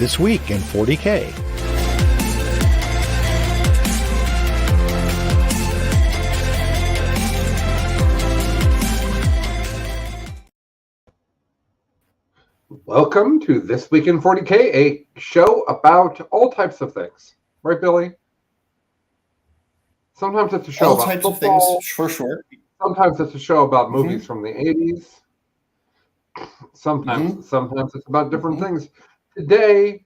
This Week in 40K. Welcome to This Week in 40K, a show about all types of things. Right, Billy? Sometimes it's a show about types football. of things, for sure. Sometimes it's a show about movies from the 80s. Sometimes it's about different things. Today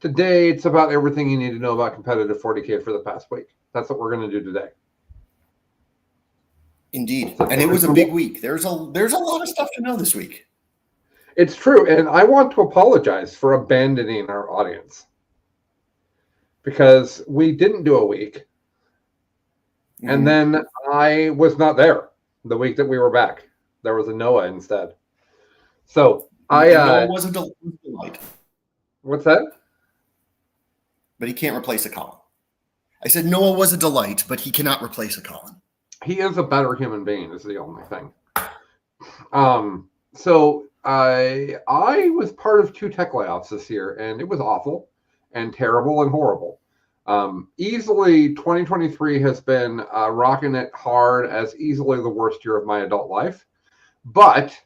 it's about everything you need to know about competitive 40K for the past week. That's what we're going to do today. Indeed. And it was a big week. There's a lot of stuff to know this week. It's true, and I want to apologize for abandoning our audience because we didn't do a week, and then I was not there the week that we were back. There was a Noah instead. So Noah was a delight. What's that? But he can't replace a Colin. I said Noah was a delight, but he cannot replace a Colin. He is a better human being, is the only thing. So I was part of 2 tech layoffs this year, and it was awful and terrible and horrible. Easily 2023 has been rocking it hard as easily the worst year of my adult life, but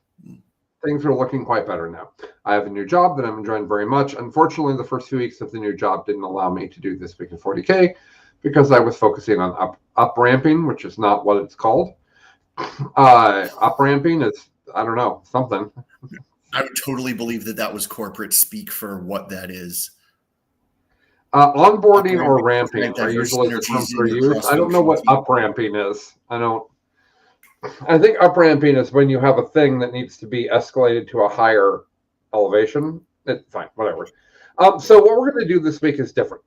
things are looking quite better now. I have a new job that I'm enjoying very much. Unfortunately, the first few weeks of the new job didn't allow me to do This Week in 40K because I was focusing on up ramping, which is not what it's called. Up ramping is, I don't know, something. I would totally believe that was corporate speak for what that is. Onboarding or ramping are usually the terms for use. I don't know what up ramping is. I think up ramping is when you have a thing that needs to be escalated to a higher elevation. It's fine, whatever. So what we're going to do this week is different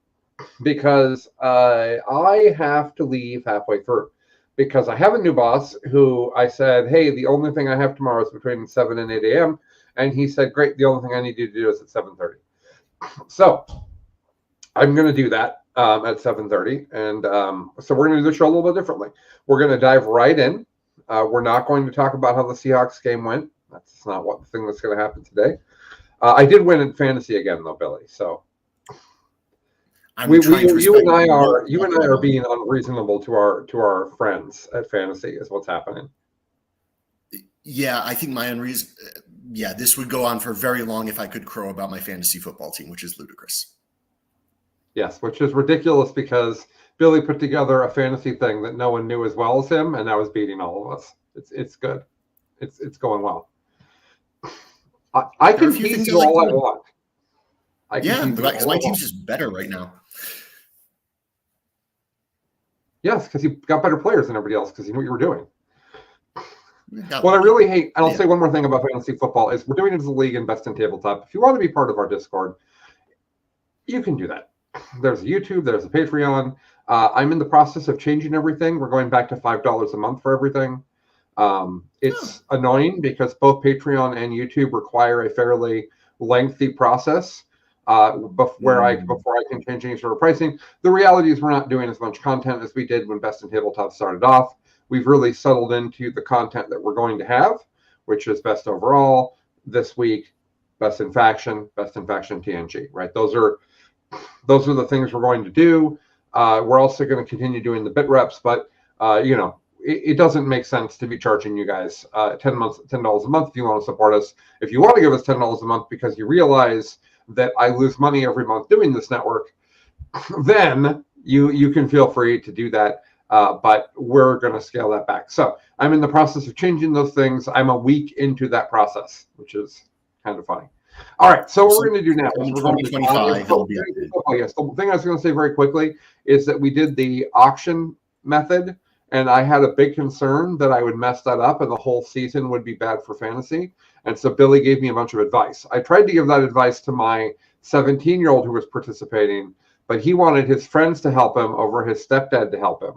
because I have to leave halfway through because I have a new boss who I said, hey, the only thing I have tomorrow is between 7 and 8 a.m. And he said, great, the only thing I need you to do is at 7:30. So I'm going to do that at 7:30. And so we're going to do the show a little bit differently. We're going to dive right in. We're not going to talk about how the Seahawks game went. That's not the thing that's going to happen today. I did win in fantasy again, though, Billy. So you and I are being unreasonable to our friends at fantasy is what's happening. Yeah, I think my unreason. Yeah, this would go on for very long if I could crow about my fantasy football team, which is ludicrous. Yes, which is ridiculous because Billy put together a fantasy thing that no one knew as well as him, and now is beating all of us. It's good. It's going well. I can tease you all I want. Because my team's just better right now. Yes, because you got better players than everybody else because you knew what you were doing. What I really hate, and I'll say one more thing about fantasy football, is we're doing it as a league in Best in Tabletop. If you want to be part of our Discord, you can do that. There's a YouTube, there's a Patreon. I'm in the process of changing everything. We're going back to $5 a month for everything. It's annoying because both Patreon and YouTube require a fairly lengthy process before I can change any sort of pricing. The reality is we're not doing as much content as we did when Best in Tabletop started off. We've really settled into the content that we're going to have, which is Best Overall, This Week, Best in Faction TNG, right? Those are the things we're going to do. We're also going to continue doing the bit reps, but it doesn't make sense to be charging you guys $10 a month if you want to support us. If you want to give us $10 a month because you realize that I lose money every month doing this network, then you can feel free to do that. But we're going to scale that back. So I'm in the process of changing those things. I'm a week into that process, which is kind of funny. All right, so what we're going to do now is we're going to 2025. Yes, the thing I was going to say very quickly is that we did the auction method, and I had a big concern that I would mess that up and the whole season would be bad for fantasy. And so Billy gave me a bunch of advice. I tried to give that advice to my 17-year-old who was participating, but he wanted his friends to help him over his stepdad to help him.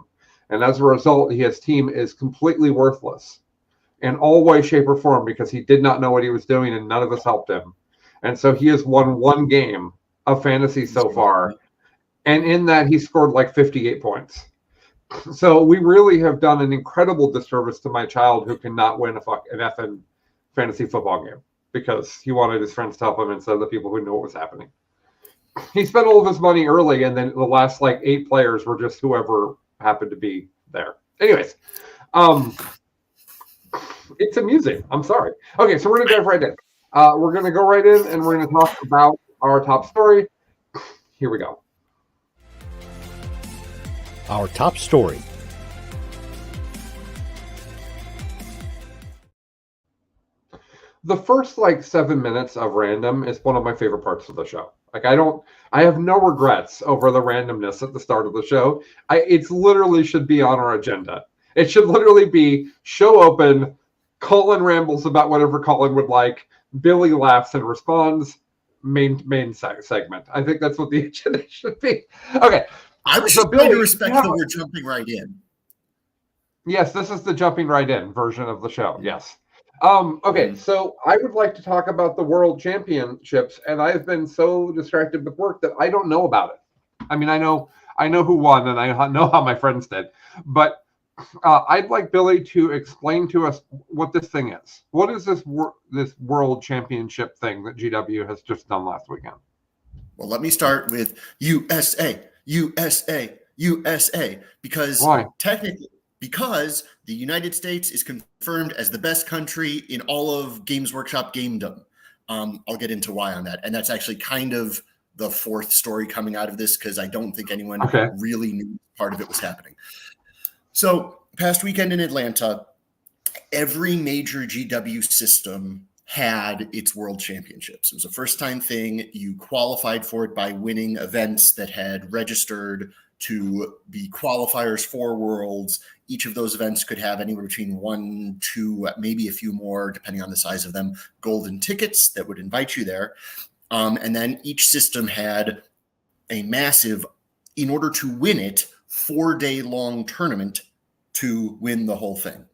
And as a result, his team is completely worthless in all way, shape, or form because he did not know what he was doing and none of us helped him. And so he has won one game of fantasy so far. And in that, he scored like 58 points. So we really have done an incredible disservice to my child who cannot win an effing fantasy football game because he wanted his friends to help him instead of the people who knew what was happening. he spent all of his money early, and then the last like 8 players were just whoever happened to be there. Anyways, it's amusing. I'm sorry. Okay, so we're gonna dive right in. We're gonna go right in, and we're gonna talk about our top story. Here we go. Our top story. The first like 7 minutes of random is one of my favorite parts of the show. Like I have no regrets over the randomness at the start of the show. It's literally should be on our agenda. It should literally be show open. Colin rambles about whatever Colin would like. Billy laughs and responds. Main segment. I think that's what the agenda should be. Okay. I was just trying to respect that we're jumping right in. Yes, this is the jumping right in version of the show. Yes. Okay, so I would like to talk about the World Championships, and I've been so distracted with work that I don't know about it. I mean, I know who won, and I know how my friends did, but I'd like Billy to explain to us what this thing is. What is this World Championship thing that GW has just done last weekend? Well, let me start with USA, because why? Technically, because the United States is confirmed as the best country in all of Games Workshop gamedom. I'll get into why on that. And that's actually kind of the fourth story coming out of this, because I don't think anyone really knew part of it was happening. So past weekend in Atlanta, every major GW system had its World Championships. It was a first-time thing. You qualified for it by winning events that had registered to be qualifiers for Worlds. Each of those events could have anywhere between 1, 2, maybe a few more, depending on the size of them, golden tickets that would invite you there. And then each system had a massive, in order to win it, 4-day-long tournament to win the whole thing.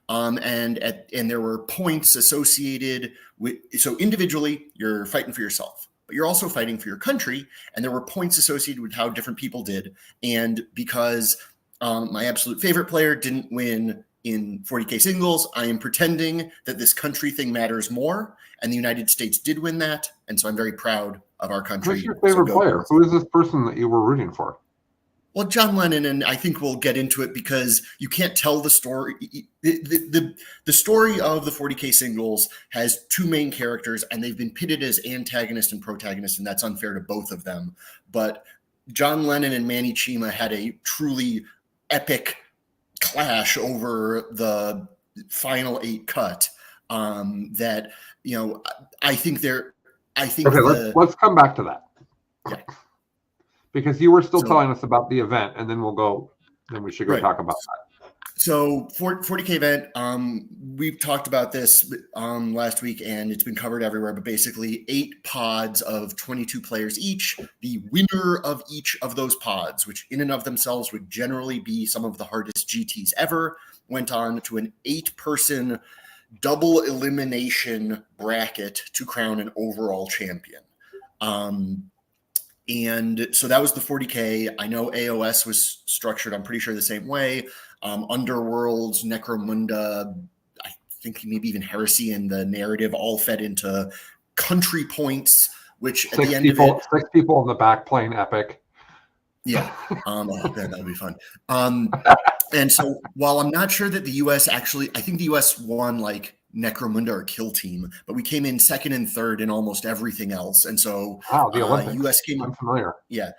And there were points associated with, so individually, you're fighting for yourself, but you're also fighting for your country. And there were points associated with how different people did. And because my absolute favorite player didn't win in 40K singles, I am pretending that this country thing matters more. And the United States did win that. And so I'm very proud of our country. Who's your favorite player? Who is this person that you were rooting for? Well, John Lennon, and I think we'll get into it because you can't tell the story. The story of the 40K singles has 2 main characters, and they've been pitted as antagonist and protagonist, and that's unfair to both of them. But John Lennon and Manny Chima had a truly epic clash over the final 8 cut. That, you know, I think let's come back to that. Yeah. Because you were still telling us about the event, and then we should go talk about that. So 40K event, we've talked about this last week, and it's been covered everywhere, but basically 8 pods of 22 players each. The winner of each of those pods, which in and of themselves would generally be some of the hardest GTs ever, went on to an 8-person double elimination bracket to crown an overall champion. And so that was the 40K. I know AOS was structured, I'm pretty sure, the same way. Underworlds, Necromunda, I think maybe even Heresy and the narrative all fed into country points, which at the end of it... 6 people in the back playing Epic. Yeah, that would be fun. And so while I'm not sure that the U.S. actually... I think the U.S. won like Necromunda or Kill Team, but we came in 2nd and 3rd in almost everything else. And so the Olympics. US came I'm familiar. Yeah.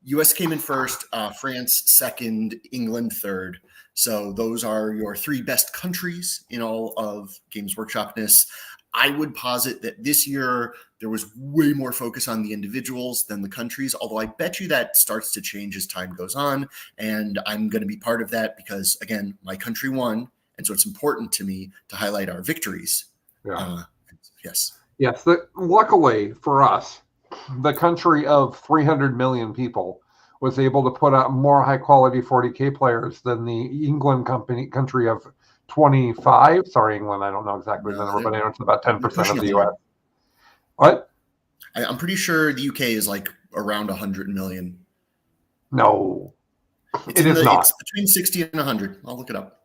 US came in 1st, France 2nd, England 3rd. So those are your 3 best countries in all of Games Workshopness. I would posit that this year there was way more focus on the individuals than the countries, although I bet you that starts to change as time goes on. And I'm going to be part of that because, again, my country won. And so it's important to me to highlight our victories. Yeah. Yes. Yes. Luckily for us, the country of 300 million people was able to put out more high quality 40K players than the England country of 25. Sorry, England. I don't know exactly the number, but I know it's about 10% of the US. What? I'm pretty sure the UK is like around 100 million. No, it is not. It's between 60 and 100. I'll look it up.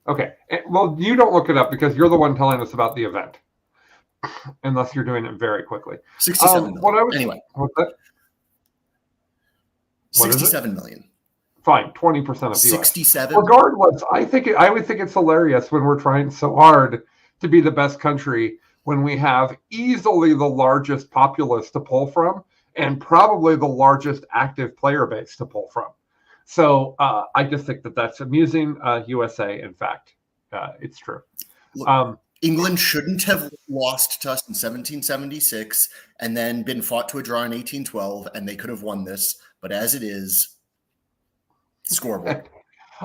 Okay. Well, you don't look it up because you're the one telling us about the event. Unless you're doing it very quickly. 67. Anyway. What's that? What is it? 67 million. Fine, 20% of the US. 67. Regardless, I would think it's hilarious when we're trying so hard to be the best country when we have easily the largest populace to pull from and probably the largest active player base to pull from. So I just think that that's amusing. USA, in fact, it's true. Look, England shouldn't have lost to us in 1776 and then been fought to a draw in 1812, and they could have won this. But as it is, scoreboard.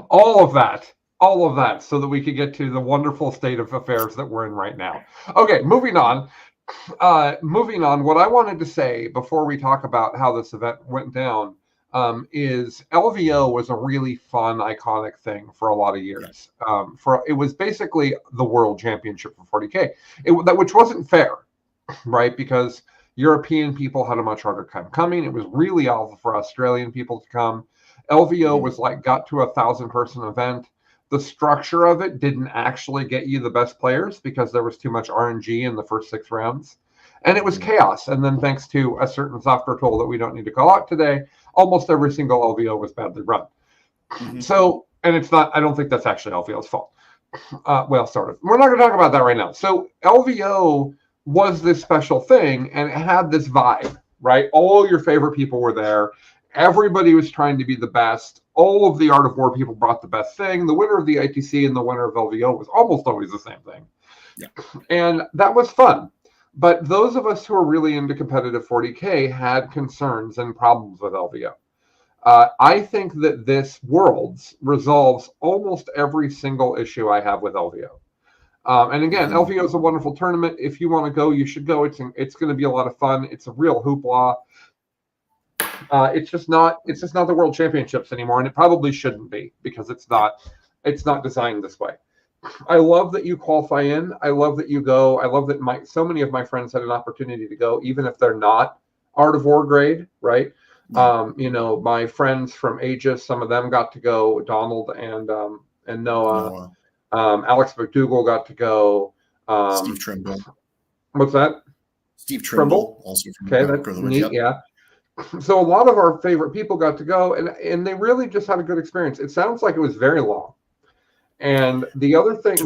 all of that so that we could get to the wonderful state of affairs that we're in right now. Okay, moving on. What I wanted to say before we talk about how this event went down is LVO was a really fun, iconic thing for a lot of years. It was basically the world championship for 40K, which wasn't fair, right? Because European people had a much harder time coming. It was really awful for Australian people to come. LVO was got to 1,000-person event. The structure of it didn't actually get you the best players because there was too much RNG in the first 6 rounds. And it was chaos. And then thanks to a certain software tool that we don't need to call out today, almost every single LVO was badly run. So, and it's not, I don't think that's actually LVO's fault. Well, sort of. We're not going to talk about that right now. So LVO was this special thing and it had this vibe, right? All your favorite people were there. Everybody was trying to be the best. All of the Art of War people brought the best thing. The winner of the ITC and the winner of LVO was almost always the same thing. Yeah. And that was fun. But those of us who are really into competitive 40K had concerns and problems with LVO. I think that this Worlds resolves almost every single issue I have with LVO. And again, LVO is a wonderful tournament. If you want to go, you should go. It's going to be a lot of fun. It's a real hoopla. It's just not the World Championships anymore, and it probably shouldn't be because it's not designed this way. I love that you qualify in. I love that you go. I love that so many of my friends had an opportunity to go, even if they're not Art of War grade, right? My friends from Aegis, some of them got to go. Donald and Noah. Alex McDougall got to go. Steve Trimble. What's that? Steve Trimble. Also from that's neat. Yeah. So a lot of our favorite people got to go, and they really just had a good experience. It sounds like it was very long. And the one thing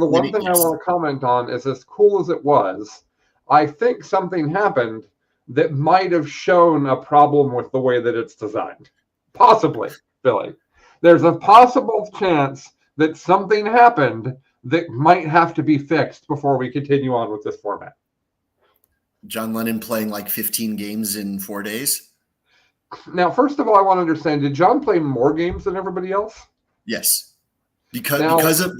I want to comment on is, as cool as it was, I think something happened that might have shown a problem with the way that it's designed. Possibly, Billy. There's a possible chance that something happened that might have to be fixed before we continue on with this format. John Lennon playing like 15 games in 4 days? Now, first of all, I want to understand, did John play more games than everybody else? Yes. Because of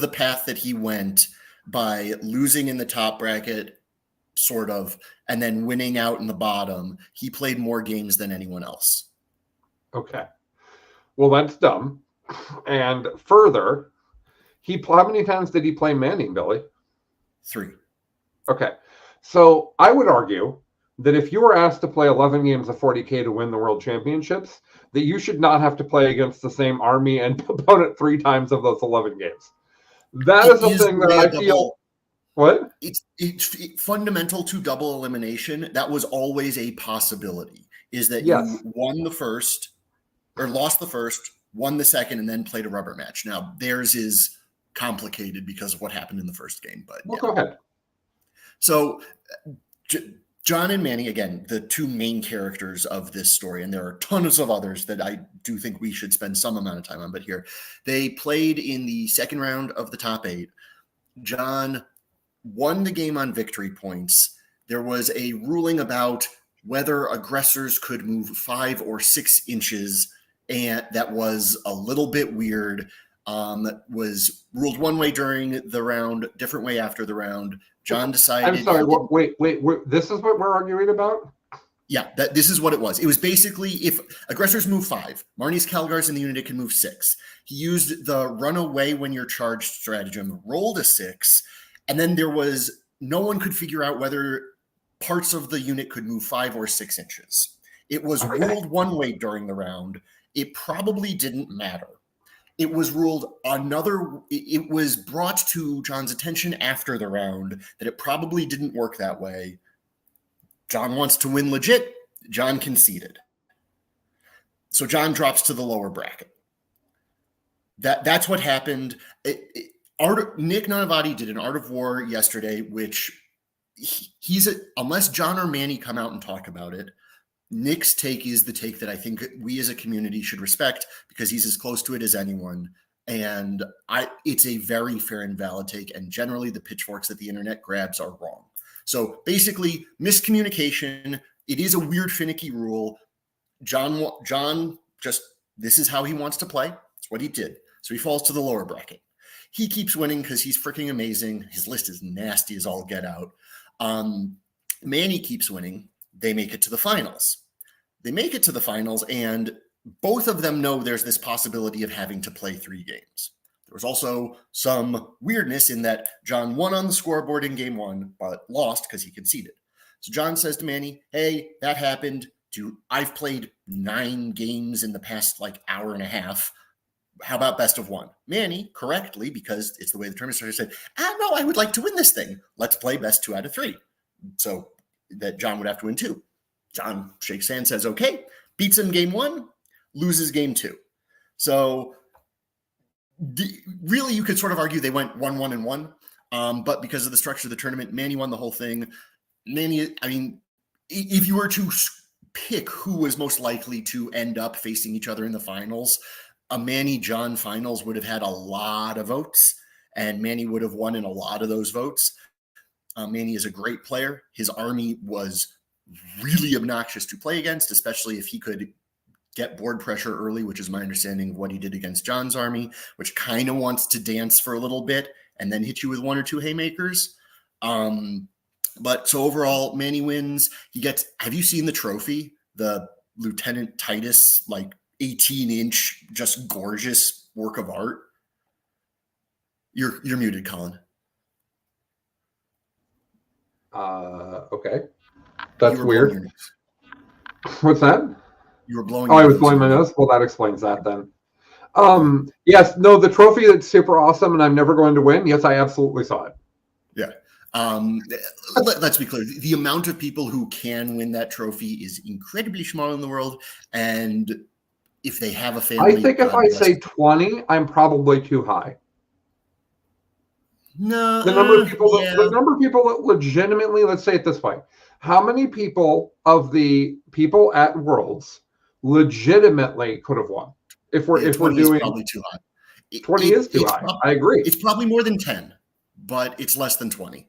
the path that he went by losing in the top bracket, sort of, and then winning out in the bottom, he played more games than anyone else. Okay. Well, that's dumb. And further, how many times did he play Manning, Billy? 3. Okay. So I would argue that if you were asked to play 11 games of 40K to win the World Championships, that you should not have to play against the same army and opponent 3 times of those 11 games. That is a thing that I feel. What? It's fundamental to double elimination. That was always a possibility, is that you won the first or lost the first, won the second, and then played a rubber match. Now, theirs is complicated because of what happened in the first game. But go ahead. So John and Manny, again, the 2 main characters of this story, and there are tons of others that I do think we should spend some amount of time on, but here, they played in the second round of the top 8. John won the game on victory points. There was a ruling about whether aggressors could move 5 or 6 inches, and that was a little bit weird. Was ruled one way during the round, different way after the round. John decided. I'm sorry. Wait. This is what we're arguing about? Yeah, this is what it was. It was basically if aggressors move 5, Marnie's Calgars in the unit can move 6. He used the run away when you're charged stratagem, rolled a 6, and then no one could figure out whether parts of the unit could move 5 or 6 inches. It was ruled one way during the round. It probably didn't matter. It was ruled it was brought to John's attention after the round that it probably didn't work that way. John wants to win legit. John conceded. So John drops to the lower bracket. That's what happened. Nick Nanavati did an Art of War yesterday, which unless John or Manny come out and talk about it, Nick's take is the take that I think we as a community should respect because he's as close to it as anyone. And it's a very fair and valid take. And generally the pitchforks that the internet grabs are wrong. So basically miscommunication. It is a weird, finicky rule. John just, this is how he wants to play. It's what he did. So he falls to the lower bracket. He keeps winning because he's freaking amazing. His list is nasty as all get out. Manny keeps winning. They make it to the finals. And both of them know there's this possibility of having to play 3 games. There was also some weirdness in that John won on the scoreboard in game 1, but lost because he conceded. So John says to Manny, hey, that happened. I've played 9 games in the past hour and a half. How about best of 1? Manny, correctly, because it's the way the tournament started, said, no, I would like to win this thing. Let's play best 2 out of 3. So that John would have to win 2. John shakes hands, says, okay, beats him game 1, loses game 2. So really, you could sort of argue they went 1-1 and 1. But because of the structure of the tournament, Manny won the whole thing. Manny, I mean, if you were to pick who was most likely to end up facing each other in the finals, a Manny-John finals would have had a lot of votes, and Manny would have won in a lot of those votes. Manny is a great player. His army was really obnoxious to play against, especially if he could get board pressure early, which is my understanding of what he did against John's army, which kind of wants to dance for a little bit and then hit you with 1 or 2 haymakers. But so overall, Manny wins. Have you seen the trophy? The Lieutenant Titus, 18-inch, just gorgeous work of art. You're muted, Colin. Okay. That's weird. What's that? You were blowing. Oh, I was blowing my nose. Well, that explains that then. Yes, no, the trophy that's super awesome, and I'm never going to win. Yes, I absolutely saw it. Yeah. Let's be clear. The amount of people who can win that trophy is incredibly small in the world, and if they have a family, I think if I say 20, I'm probably too high. No, the number of people that legitimately, let's say it this way, how many people of the people at Worlds legitimately could have won? If we're doing, probably too high. 20 is too high. I agree. It's probably more than 10, but it's less than 20.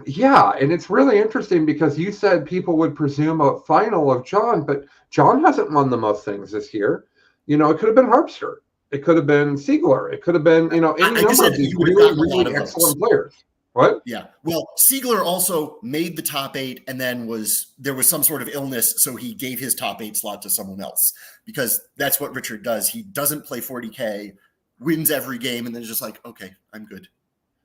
Yeah, and it's really interesting because you said people would presume a final of John, but John hasn't won the most things this year. It could have been Harpster. It could have been Siegler. It could have been, any number of these really excellent players. What? Yeah. Well, Siegler also made the top 8, and then there was some sort of illness, so he gave his top 8 slot to someone else, because that's what Richard does. He doesn't play 40K, wins every game, and then is just like, okay, I'm good.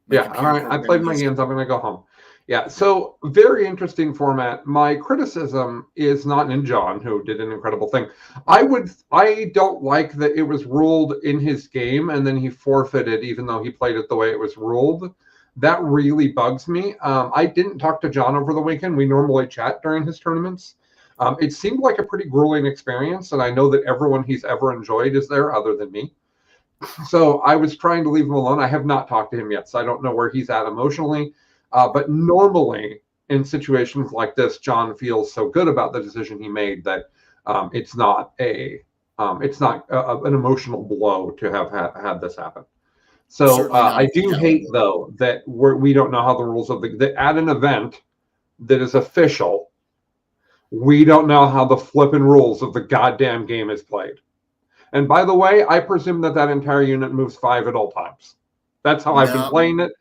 Yeah, all right. I played my games. I'm going to go home. Yeah, so very interesting format. My criticism is not in John, who did an incredible thing. I don't like that it was ruled in his game and then he forfeited, even though he played it the way it was ruled. That really bugs me. I didn't talk to John over the weekend. We normally chat during his tournaments. It seemed like a pretty grueling experience, and I know that everyone he's ever enjoyed is there other than me. So I was trying to leave him alone. I have not talked to him yet, so I don't know where he's at emotionally. But normally in situations like this, John feels so good about the decision he made that it's not an emotional blow to have had this happen. So I do hate, though, that we don't know how the rules of at an event that is official, we don't know how the flipping rules of the goddamn game is played. And by the way, I presume that entire unit moves 5 at all times. That's how I've been playing it.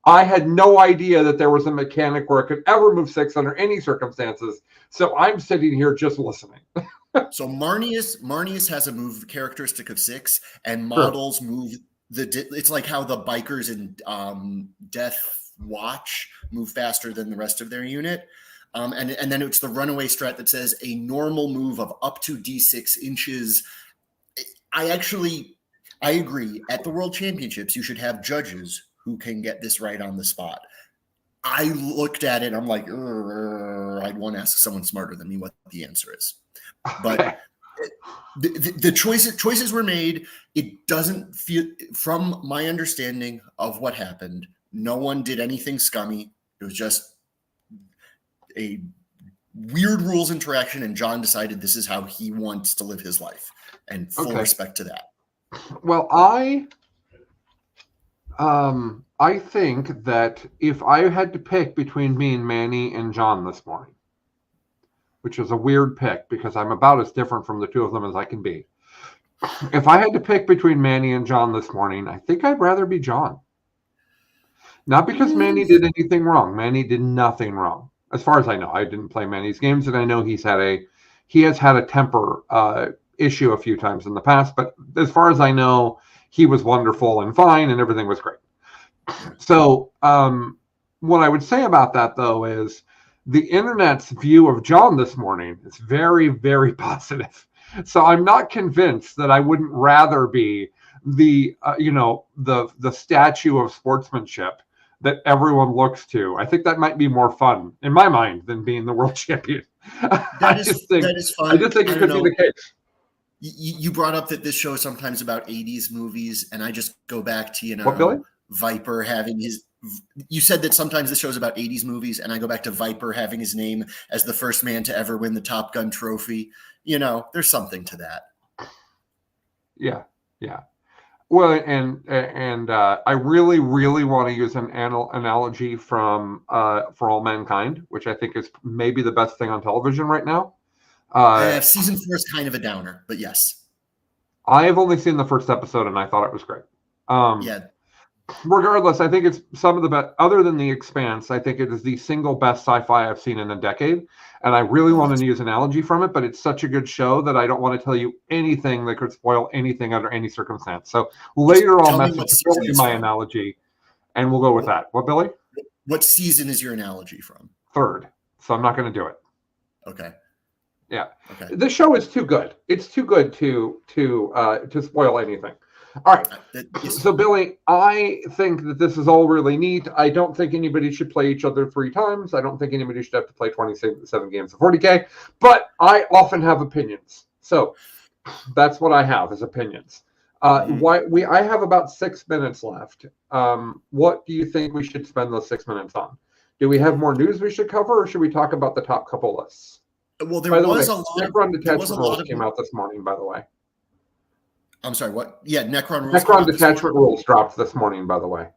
I had no idea that there was a mechanic where it could ever move 6 under any circumstances. So I'm sitting here just listening. So Marnius has a move characteristic of 6, and models move it's like how the bikers in Death Watch move faster than the rest of their unit. And then it's the runaway strat that says a normal move of up to D6 inches. I agree. At the World Championships, you should have judges who can get this right on the spot. I looked at it and I'm like, I'd want to ask someone smarter than me what the answer is. But The choices were made. It doesn't feel, from my understanding of what happened, no one did anything scummy. It was just a weird rules interaction, and John decided this is how he wants to live his life, and full respect to that. Well, I think that if I had to pick between me and Manny and John this morning, which is a weird pick because I'm about as different from the two of them as I can be. If I had to pick between Manny and John this morning, I think I'd rather be John. Not because Manny did anything wrong. Manny did nothing wrong. As far as I know, I didn't play Manny's games, and I know he has had a temper issue a few times in the past, but as far as I know, he was wonderful and fine and everything was great. So what I would say about that, though, is the internet's view of John this morning is very, very positive. So I'm not convinced that I wouldn't rather be the statue of sportsmanship that everyone looks to. I think that might be more fun in my mind than being the world champion. That is fun. I just think it could be the case. You brought up that this show is sometimes about 80s movies, and I just go back to, what, Billy? Viper having his. You said that sometimes this show is about 80s movies, and I go back to Viper having his name as the first man to ever win the Top Gun trophy. There's something to that. Yeah. Well, and I really, really want to use an analogy from For All Mankind, which I think is maybe the best thing on television right now. Season 4 is kind of a downer, but yes. I have only seen the first episode, and I thought it was great. Yeah. Regardless, I think it's some of the best, other than The Expanse, I think it is the single best sci-fi I've seen in a decade. And I really want to use an analogy from it, but it's such a good show that I don't want to tell you anything that could spoil anything under any circumstance. So later I'll message my analogy, and we'll go with that. What, Billy? What season is your analogy from? 3rd. So I'm not going to do it. Okay. Yeah. Okay. The show is too good. It's too good to spoil anything. All right. So, Billy, I think that this is all really neat. I don't think anybody should play each other 3 times. I don't think anybody should have to play 27 games of 40K. But I often have opinions. So that's what I have is opinions. I have about 6 minutes left. What do you think we should spend those 6 minutes on? Do we have more news we should cover, or should we talk about the top couple lists? Well, there was a lot. Necron Detachment Rules came out this morning, by the way. I'm sorry, what? Yeah, Necron Rules. Necron Detachment Rules dropped this morning, by the way.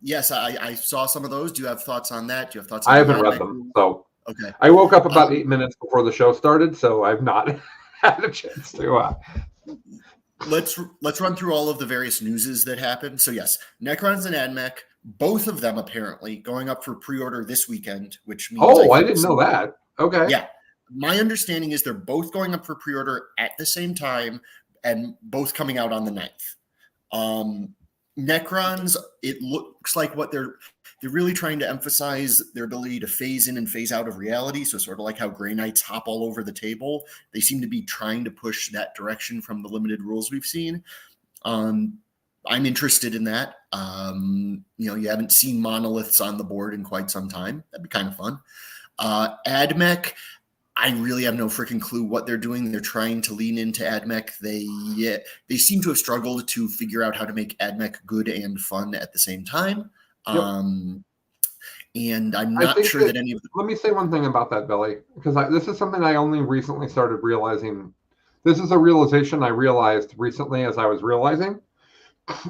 Yes, I saw some of those. Do you have thoughts on that? Do you have thoughts? I haven't read them, so okay. I woke up about 8 minutes before the show started, so I've not had a chance to. Let's run through all of the various newses that happened. So yes, Necrons and AdMech, both of them apparently going up for pre-order this weekend, which means I didn't know that. Okay. Yeah, my understanding is they're both going up for pre-order at the same time, and both coming out on the 9th. Necrons, it looks like what they're really trying to emphasize their ability to phase in and phase out of reality. So sort of like how Grey Knights hop all over the table. They seem to be trying to push that direction from the limited rules we've seen. I'm interested in that. You haven't seen monoliths on the board in quite some time. That'd be kind of fun. AdMech, I really have no freaking clue what they're doing. They're trying to lean into AdMech. They seem to have struggled to figure out how to make AdMech good and fun at the same time. Yep. And I'm not sure that any of them. Let me say one thing about that, Billy, because this is something I only recently started realizing. This is a realization I realized recently as I was realizing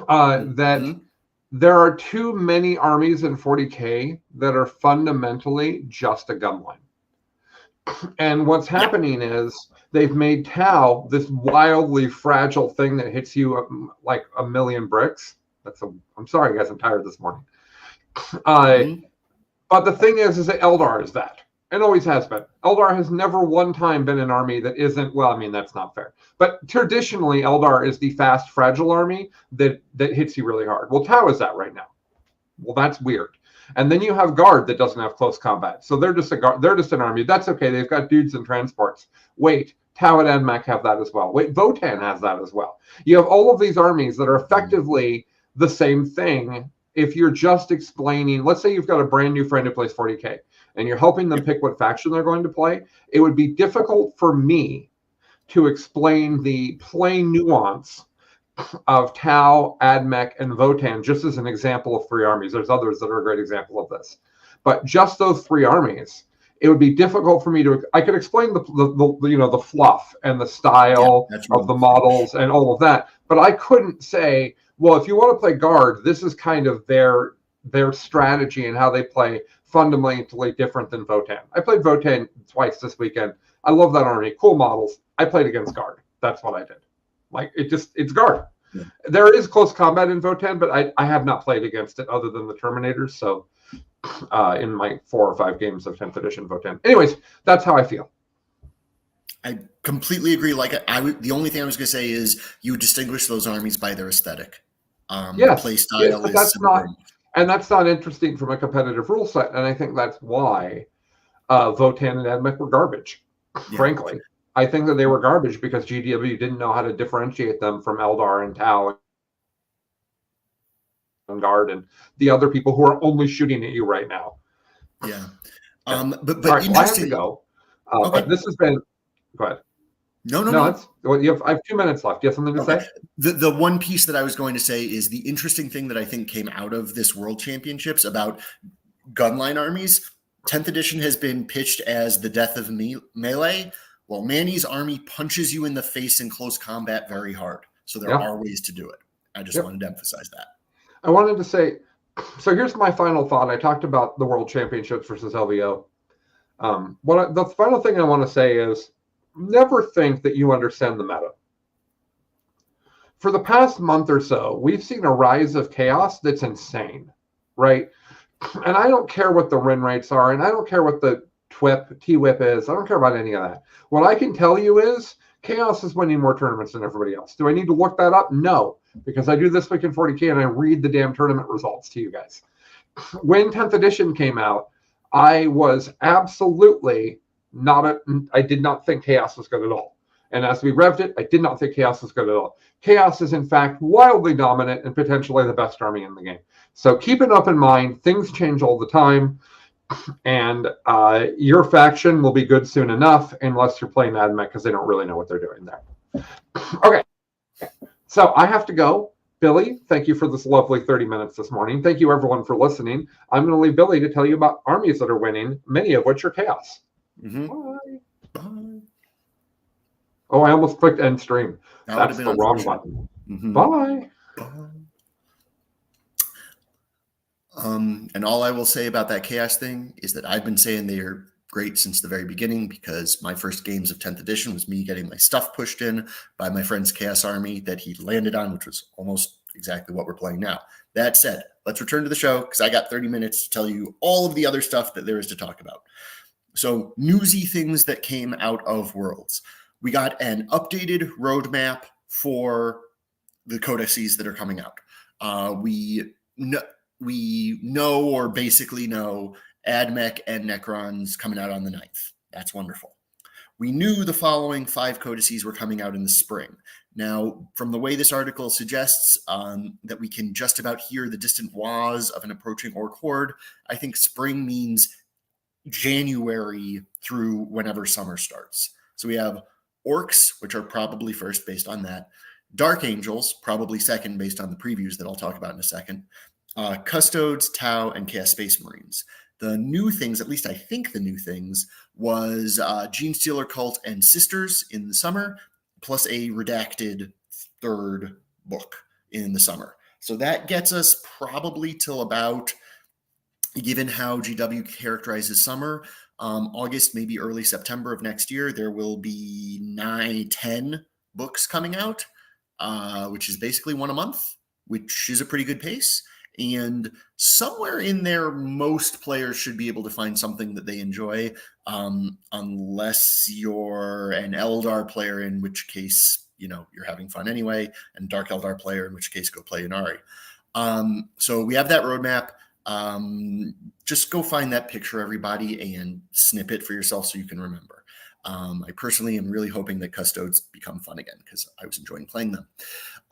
that there are too many armies in 40K that are fundamentally just a gun line. And what's happening is they've made Tau this wildly fragile thing that hits you like a million bricks. I'm sorry, guys. I'm tired this morning. But the thing is that Eldar is that. It always has been. Eldar has never one time been an army that isn't, well, I mean, that's not fair. But traditionally, Eldar is the fast, fragile army that hits you really hard. Well, Tau is that right now. Well, that's weird. And then you have Guard that doesn't have close combat. So they're just an army. That's okay. They've got dudes and transports. Wait, Tau and AdMech have that as well. Wait, Votann has that as well. You have all of these armies that are effectively the same thing. If you're just explaining, let's say you've got a brand new friend who plays 40K and you're helping them pick what faction they're going to play, it would be difficult for me to explain the plain nuance of Tau, Admech, and Votann, just as an example of 3 armies. There's others that are a great example of this. But just those 3 armies, it would be difficult for me to. I could explain the fluff and the style of the models and all of that, but I couldn't say, well, if you want to play guard, this is kind of their strategy and how they play fundamentally different than Votann. I played Votann twice this weekend. I love that army. Cool models. I played against guard. That's what I did. Like it's guard. Yeah. There is close combat in Votann, but I have not played against it other than the Terminators. So in my 4 or 5 games of 10th edition Votann. Anyways, that's how I feel. I completely agree. Like the only thing I was going to say is you distinguish those armies by their aesthetic. Yes, play style yes, that's not interesting from a competitive rule set, and I think that's why Votann and Admech were garbage. Yeah. Frankly, I think that they were garbage because GW didn't know how to differentiate them from Eldar and Tau and Guard and the other people who are only shooting at you right now. Yeah. But all right, well, I have to go. Okay. But this has been. Go ahead. No. I have 2 minutes left. You have something to say? The one piece that I was going to say is the interesting thing that I think came out of this World Championships about gunline armies. 10th edition has been pitched as the death of melee. Well, Manny's army punches you in the face in close combat very hard. So there are ways to do it. I just wanted to emphasize that. I wanted to say, so here's my final thought. I talked about the World Championships versus LVO. The final thing I want to say is never think that you understand the meta. For the past month or so, we've seen a rise of chaos that's insane, right? And I don't care what the win rates are, and I don't care what the T-whip is. I don't care about any of that. What I can tell you is Chaos is winning more tournaments than everybody else. Do I need to look that up? No, because I do This Week in 40K and I read the damn tournament results to you guys. When 10th edition came out, I was absolutely I did not think Chaos was good at all. And as we revved it, I did not think Chaos was good at all. Chaos is, in fact, wildly dominant and potentially the best army in the game. So keep an open mind. Things change all the time. And your faction will be good soon enough, unless you're playing Admech, because they don't really know what they're doing there. Okay. So I have to go. Billy, thank you for this lovely 30 minutes this morning. Thank you, everyone, for listening. I'm going to leave Billy to tell you about armies that are winning, many of which are Chaos. Mm-hmm. Bye. Bye. Oh, I almost clicked end stream. That's the wrong button. Mm-hmm. Bye. Bye. And all I will say about that Chaos thing is that I've been saying they are great since the very beginning, because my first games of 10th edition was me getting my stuff pushed in by my friend's Chaos army that he landed on, which was almost exactly what we're playing now. That said, let's return to the show, because I got 30 minutes to tell you all of the other stuff that there is to talk about. So newsy things that came out of Worlds. We got an updated roadmap for the codices that are coming out. We know or basically know Admech and Necrons coming out on the 9th. That's wonderful. We knew the following 5 codices were coming out in the spring. Now, from the way this article suggests that we can just about hear the distant wahs of an approaching orc horde, I think spring means January through whenever summer starts. So we have orcs, which are probably first based on that. Dark Angels, probably second based on the previews that I'll talk about in a second. Custodes, Tau, and Chaos Space Marines. The new things, at least I think the new things, was Genestealer Cult and Sisters in the summer, plus a redacted 3rd book in the summer. So that gets us probably till about, given how GW characterizes summer, August, maybe early September of next year, there will be 9-10 books coming out, which is basically 1 a month, which is a pretty good pace. And somewhere in there, most players should be able to find something that they enjoy, unless you're an Eldar player, in which case, you're having fun anyway, and Dark Eldar player, in which case, go play Inari. So we have that roadmap. Just go find that picture, everybody, and snip it for yourself so you can remember. I personally am really hoping that Custodes become fun again, because I was enjoying playing them.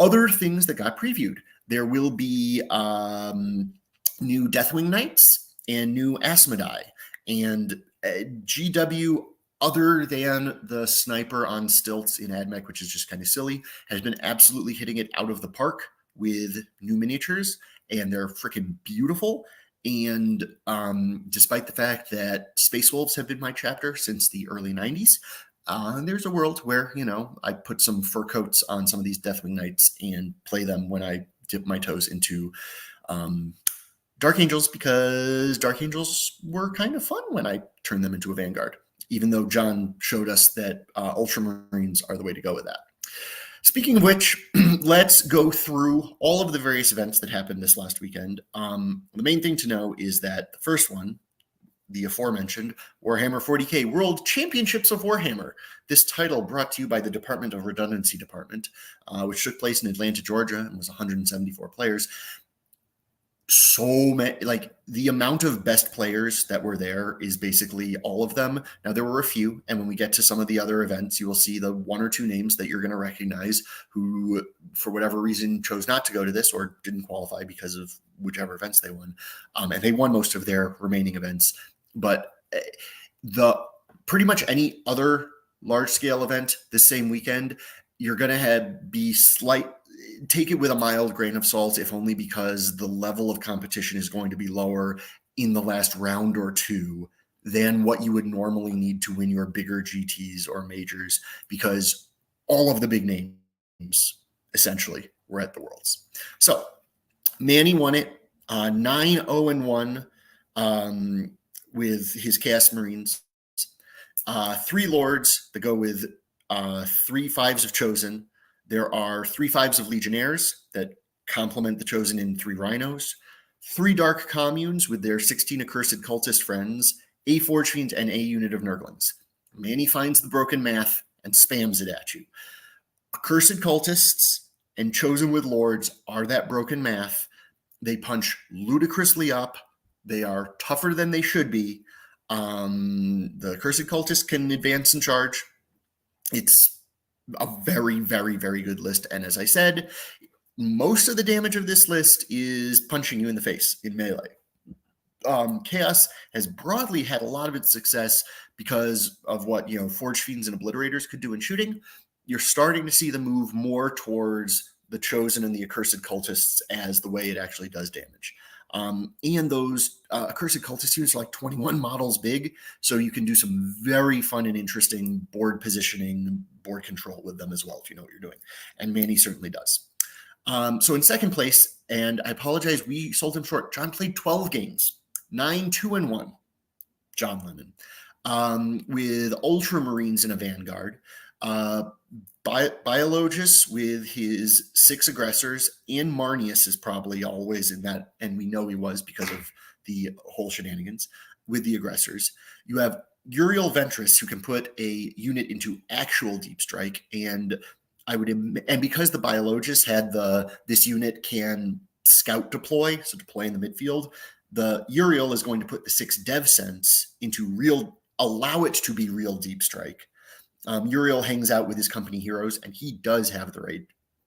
Other things that got previewed. There will be new Deathwing Knights and new Asmodai. And GW other than the sniper on stilts in AdMech, which is just kind of silly, has been absolutely hitting it out of the park with new miniatures, and they're freaking beautiful. And despite the fact that Space Wolves have been my chapter since the early 90s, there's a world where, I put some fur coats on some of these Deathwing Knights and play them when I dip my toes into Dark Angels, because Dark Angels were kind of fun when I turned them into a Vanguard, even though John showed us that Ultramarines are the way to go with that. Speaking of which, let's go through all of the various events that happened this last weekend. The main thing to know is that the first one, the aforementioned Warhammer 40K World Championships of Warhammer. This title brought to you by the Department of Redundancy Department, which took place in Atlanta, Georgia, and was 174 players. So many, like the amount of best players that were there is basically all of them. Now, there were a few, and when we get to some of the other events, you will see the one or two names that you're going to recognize who, for whatever reason, chose not to go to this or didn't qualify because of whichever events they won. And they won most of their remaining events. But the pretty much any other large scale event this same weekend, you're going to take it with a mild grain of salt, if only because the level of competition is going to be lower in the last round or two than what you would normally need to win your bigger GTs or majors, because all of the big names essentially were at the Worlds. So Manny won it 9-0-1 with his Chaos Marines, 3 Lords that go with 3 5s of Chosen. There are 3 5s of Legionnaires that complement the Chosen in 3 Rhinos, 3 Dark Communes with their 16 Accursed Cultist friends, a Forge Fiend, and a unit of Nurglings. Manny finds the broken math and spams it at you. Accursed Cultists and Chosen with Lords are that broken math. They punch ludicrously up. They are tougher than they should be. The Accursed Cultists can advance and charge. It's a very, very, very good list. And as I said, most of the damage of this list is punching you in the face in melee. Chaos has broadly had a lot of its success because of what, Forge Fiends and Obliterators could do in shooting. You're starting to see the move more towards the Chosen and the Accursed Cultists as the way it actually does damage. And those Accursed Cultist units are like 21 models big, so you can do some very fun and interesting board positioning, board control with them as well, if you know what you're doing. And Manny certainly does. So in second place, and I apologize, we sold him short. John played 12 games, 9-2-1, John Lennon, with Ultramarines in a Vanguard. Biologus with his 6 aggressors, and Marnius is probably always in that, and we know he was because of the whole shenanigans with the aggressors. You have Uriel Ventress, who can put a unit into actual deep strike, and because the Biologus had this unit can scout deploy, so deploy in the midfield, the Uriel is going to put the 6 Dev Sense into allow it to be real deep strike. Uriel hangs out with his company heroes, and he does have the right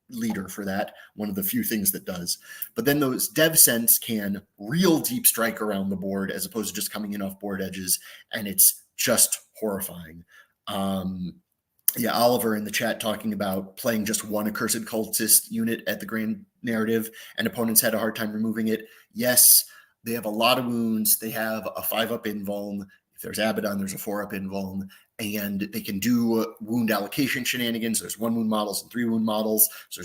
leader for that, one of the few things that does. But then those Dev Sense can real deep strike around the board as opposed to just coming in off board edges, and it's just horrifying. Oliver in the chat talking about playing just one Accursed Cultist unit at the Grand Narrative, and opponents had a hard time removing it. Yes, they have a lot of wounds. They have a 5-up invuln. If there's Abaddon, there's a 4-up invuln. And they can do wound allocation shenanigans. There's 1 wound models and 3 wound models. So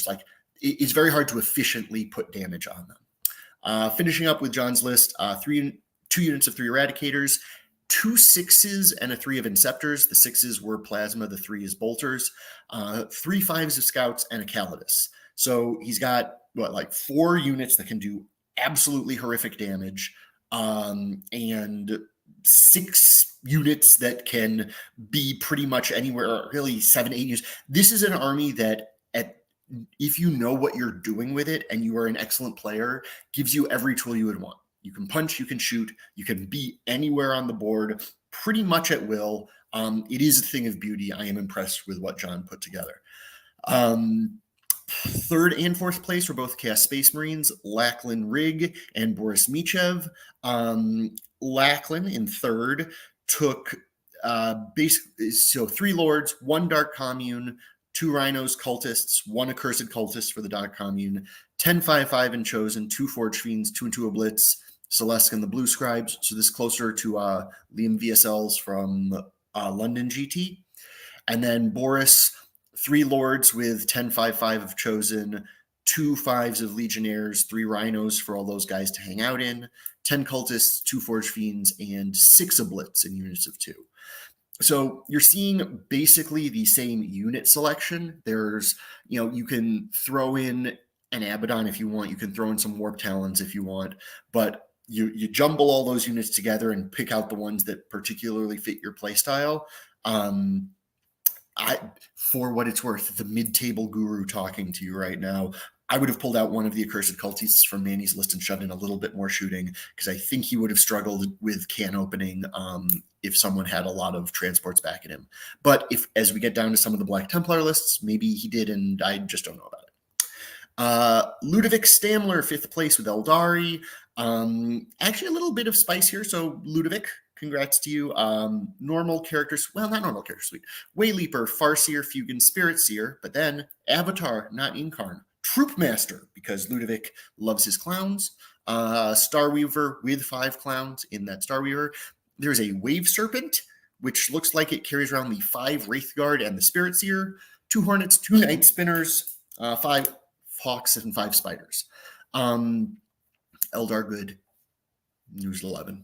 it's very hard to efficiently put damage on them. Finishing up with John's list, 2 units of 3 Eradicators, 2 6s and a 3 of Inceptors. The 6s were Plasma, the 3 is Bolters, 3 5s of Scouts, and a Calidus. So he's got 4 units that can do absolutely horrific damage, and 6 units that can be pretty much anywhere, really 7, 8 units. This is an army that, if you know what you're doing with it and you are an excellent player, gives you every tool you would want. You can punch, you can shoot, you can be anywhere on the board pretty much at will. It is a thing of beauty. I am impressed with what John put together. Third and fourth place were both Chaos Space Marines, Lachlan Rigg and Boris Michev. Lachlan in third took so 3 lords, 1 dark commune, 2 rhinos cultists, 1 accursed cultist for the dark commune, 10/5/5 in chosen, 2 forge fiends, 2 into a blitz, Celeste and the blue scribes. So this is closer to Liam VSL's from London GT. And then Boris, 3 lords with 10/5/5 of chosen, 2 5s of legionnaires, 3 rhinos for all those guys to hang out in, 10 cultists, 2 forge fiends, and 6 of blitz in units of 2. So you're seeing basically the same unit selection. There's, you can throw in an Abaddon if you want. You can throw in some Warp Talons if you want. But you jumble all those units together and pick out the ones that particularly fit your playstyle. For what it's worth, the mid-table guru talking to you right now, I would have pulled out one of the accursed cultists from Manny's list and shoved in a little bit more shooting, because I think he would have struggled with can opening if someone had a lot of transports back at him. But as we get down to some of the Black Templar lists, maybe he did, and I just don't know about it. Ludovic Stamler, 5th place with Eldari. Actually, a little bit of spice here. So Ludovic, congrats to you. Normal characters, well, not normal characters, sweet. Wayleaper, Farseer, Fugan, Spirit Seer, but then Avatar, not Incarn. Troop Master, because Ludovic loves his clowns. Starweaver with 5 clowns in that Starweaver. There's a Wave Serpent, which looks like it carries around the 5 Wraithguard and the Spirit Seer. 2 Hornets, 2 Night Spinners, 5 Hawks, and 5 Spiders. Eldar Good, News 11.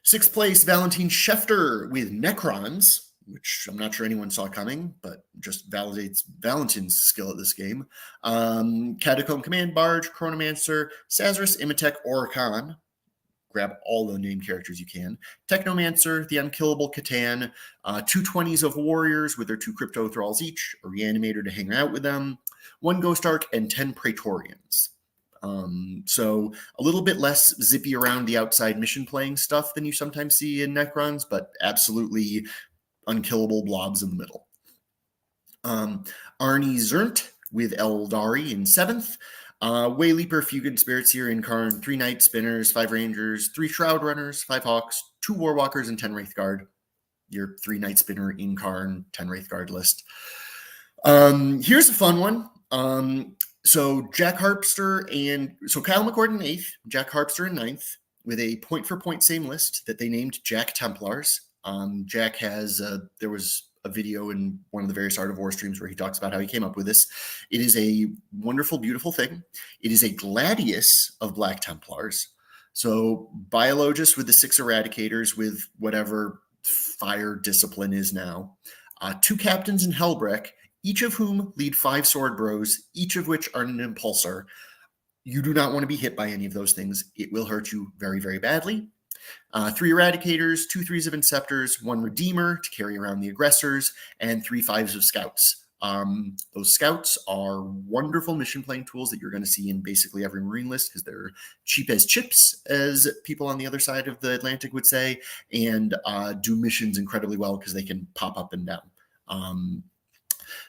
6th place, Valentine Schefter with Necrons, which I'm not sure anyone saw coming, but just validates Valentine's skill at this game. Catacomb Command Barge, Chronomancer, Sazerus, Imatech, Oricon. Grab all the named characters you can. Technomancer, the Unkillable Catan, 2 20s of Warriors with their 2 Crypto Thralls each, a Reanimator to hang out with them, 1 Ghost Arc, and 10 Praetorians. So a little bit less zippy around the outside mission playing stuff than you sometimes see in Necrons, but absolutely unkillable blobs in the middle. Arnie Zernt with Eldari in 7th. Wayleaper, Fugan, Spirit Seer, Incarn, 3 Night Spinners, 5 Rangers, 3 Shroud Runners, 5 Hawks, 2 Warwalkers, and 10 Wraithguard. Your 3 Night Spinner, Incarn, 10 Wraithguard list. Here's a fun one. So Jack Harpster so Kyle McCord in 8th, Jack Harpster in 9th, with a point-for-point same list that they named Jack Templars. Jack has, there was a video in one of the various Art of War streams where he talks about how he came up with this. It is a wonderful, beautiful thing. It is a Gladius of Black Templars. So Biologus with the 6 Eradicators with whatever fire discipline is now. 2 Captains in Helbreck, each of whom lead 5 Sword Bros, each of which are an Impulsor. You do not want to be hit by any of those things. It will hurt you very, very badly. 3 Eradicators, 2 3s of Inceptors, 1 Redeemer to carry around the aggressors, and 3 5s of Scouts. Those Scouts are wonderful mission playing tools that you're going to see in basically every Marine list because they're cheap as chips, as people on the other side of the Atlantic would say, and do missions incredibly well because they can pop up and down.